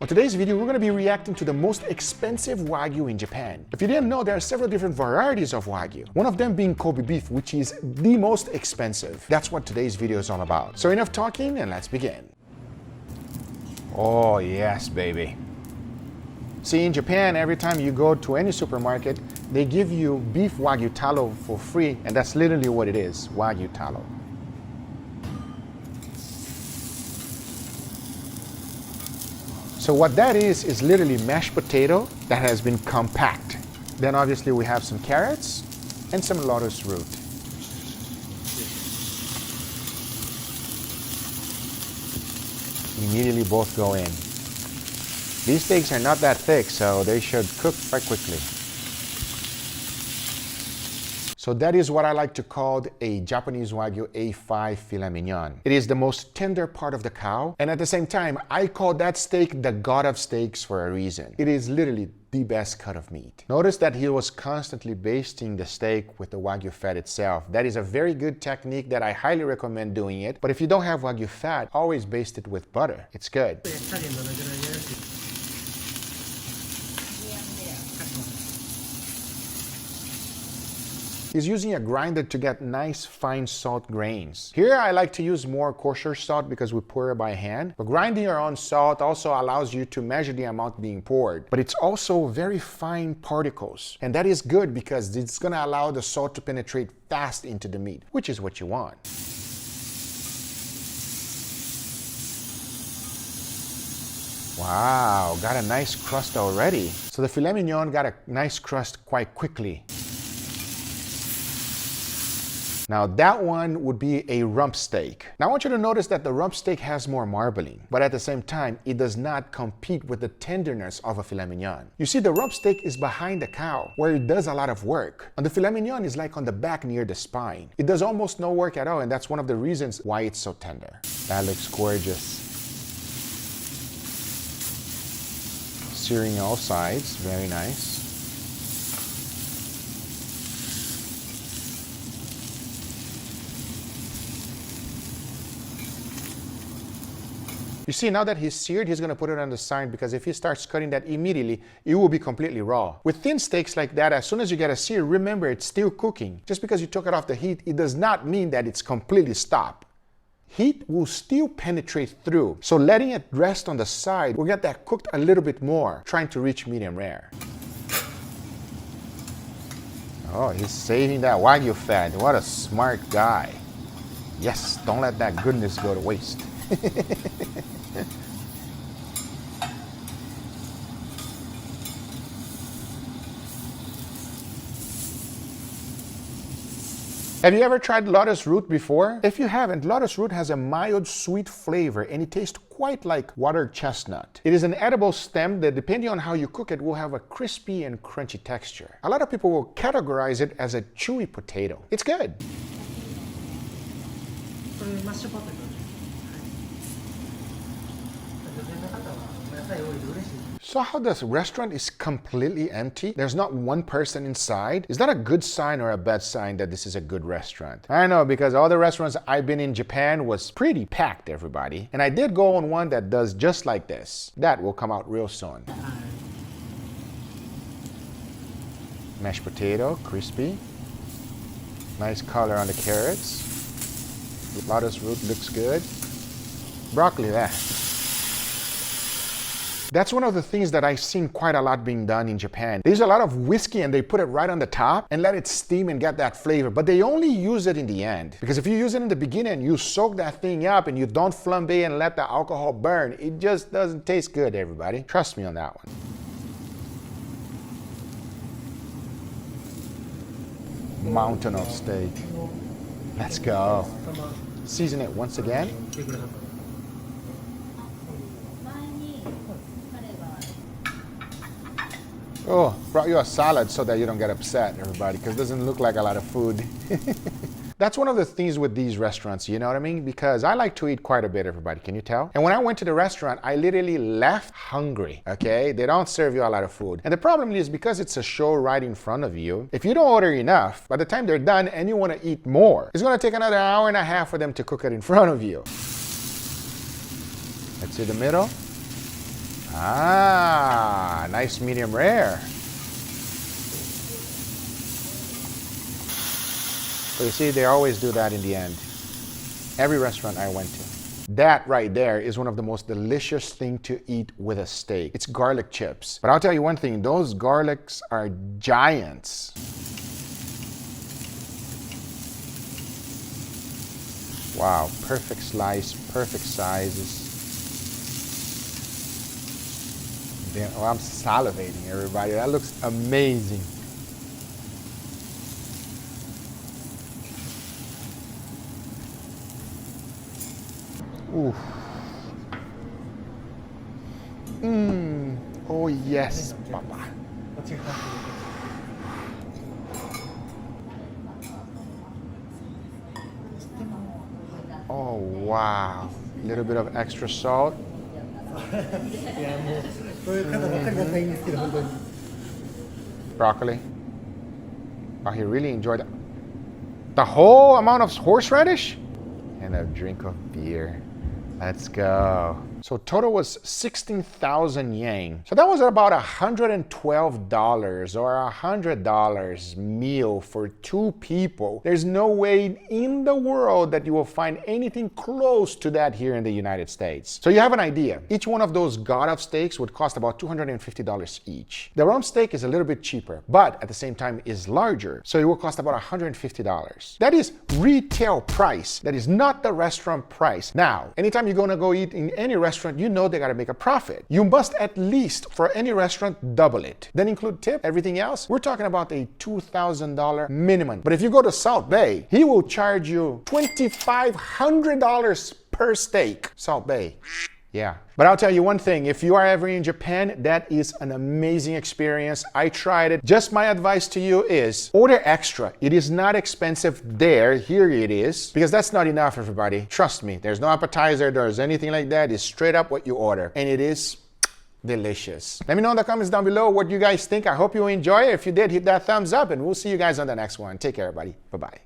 On today's video, we're going to be reacting to the most expensive Wagyu in Japan. If you didn't know, there are several different varieties of Wagyu. One of them being Kobe beef, which is the most expensive. That's what today's video is all about. So enough talking and let's begin. Oh yes, baby. See, in Japan, every time you go to any supermarket, they give you beef Wagyu talo for free, and that's literally what it is, Wagyu talo. So what that is literally mashed potato that has been compact. Then obviously we have some carrots and some lotus root. Immediately both go in. These steaks are not that thick, so they should cook quite quickly. So that is what I like to call a Japanese Wagyu A5 filet mignon. It is the most tender part of the cow, and at the same time, I call that steak the god of steaks for a reason. It is literally the best cut of meat. Notice that he was constantly basting the steak with the Wagyu fat itself. That is a very good technique that I highly recommend doing it. But if you don't have Wagyu fat, always baste it with butter. It's good. He's using a grinder to get nice fine salt grains. Here I like to use more kosher salt because we pour it by hand. But grinding your own salt also allows you to measure the amount being poured. But it's also very fine particles. And that is good because it's going to allow the salt to penetrate fast into the meat, which is what you want. Wow, got a nice crust already. So the filet mignon got a nice crust quite quickly. Now that one would be a rump steak. Now I want you to notice that the rump steak has more marbling, but at the same time, it does not compete with the tenderness of a filet mignon. You see, the rump steak is behind the cow, where it does a lot of work. And the filet mignon is like on the back near the spine. It does almost no work at all, and that's one of the reasons why it's so tender. That looks gorgeous. Searing all sides, very nice. You see, now that he's seared, he's going to put it on the side because if he starts cutting that immediately, it will be completely raw. With thin steaks like that, as soon as you get a sear, remember it's still cooking. Just because you took it off the heat, it does not mean that it's completely stopped. Heat will still penetrate through. So letting it rest on the side will get that cooked a little bit more, trying to reach medium rare. Oh, he's saving that Wagyu fat. What a smart guy. Yes, don't let that goodness go to waste. Have you ever tried lotus root before? If you haven't, lotus root has a mild sweet flavor and it tastes quite like water chestnut. It is an edible stem that, depending on how you cook it, will have a crispy and crunchy texture. A lot of people will categorize it as a chewy potato. It's good. So how this restaurant is completely empty? There's not one person inside. Is that a good sign or a bad sign that this is a good restaurant? I know, because all the restaurants I've been in Japan was pretty packed, everybody. And I did go on one that does just like this. That will come out real soon. Mashed potato, crispy. Nice color on the carrots. Lotus root looks good. Broccoli there. That's one of the things that I've seen quite a lot being done in Japan. There's a lot of whiskey and they put it right on the top and let it steam and get that flavor, but they only use it in the end. Because if you use it in the beginning and you soak that thing up and you don't flambe and let the alcohol burn, it just doesn't taste good, everybody. Trust me on that one. Mountain of steak. Let's go. Season it once again. Oh, brought you a salad so that you don't get upset, everybody, because it doesn't look like a lot of food. That's one of the things with these restaurants, you know what I mean? Because I like to eat quite a bit, everybody, can you tell? And when I went to the restaurant, I literally left hungry, okay? They don't serve you a lot of food. And the problem is because it's a show right in front of you, if you don't order enough, by the time they're done and you want to eat more, it's going to take another hour and a half for them to cook it in front of you. Let's see the middle. Ah, nice medium rare. So you see, they always do that in the end. Every restaurant I went to. That right there is one of the most delicious things to eat with a steak. It's garlic chips. But I'll tell you one thing, those garlics are giants. Wow, perfect slice, perfect sizes. Oh, I'm salivating, everybody. That looks amazing. Ooh. Oh yes, Papa. Oh wow. A little bit of extra salt. Broccoli. Oh, he really enjoyed it. The whole amount of horseradish? And a drink of beer. Let's go. So total was 16,000 yen. So that was about $112 or $100 meal for 2 people. There's no way in the world that you will find anything close to that here in the United States. So you have an idea. Each one of those God of steaks would cost about $250 each. The rump steak is a little bit cheaper, but at the same time is larger. So it will cost about $150. That is retail price. That is not the restaurant price. Now, anytime you're gonna go eat in any restaurant, you know they gotta make a profit. You must at least, for any restaurant, double it. Then include tip, everything else. We're talking about a $2,000 minimum. But if you go to South Bay, he will charge you $2,500 per steak. South Bay. Yeah. But I'll tell you one thing, if you are ever in Japan, that is an amazing experience. I tried it. Just my advice to you is order extra. It is not expensive there. Here it is. Because that's not enough, everybody. Trust me. There's no appetizer. There's anything like that. It's straight up what you order. And it is delicious. Let me know in the comments down below what you guys think. I hope you enjoy it. If you did, hit that thumbs up and we'll see you guys on the next one. Take care, everybody. Bye-bye.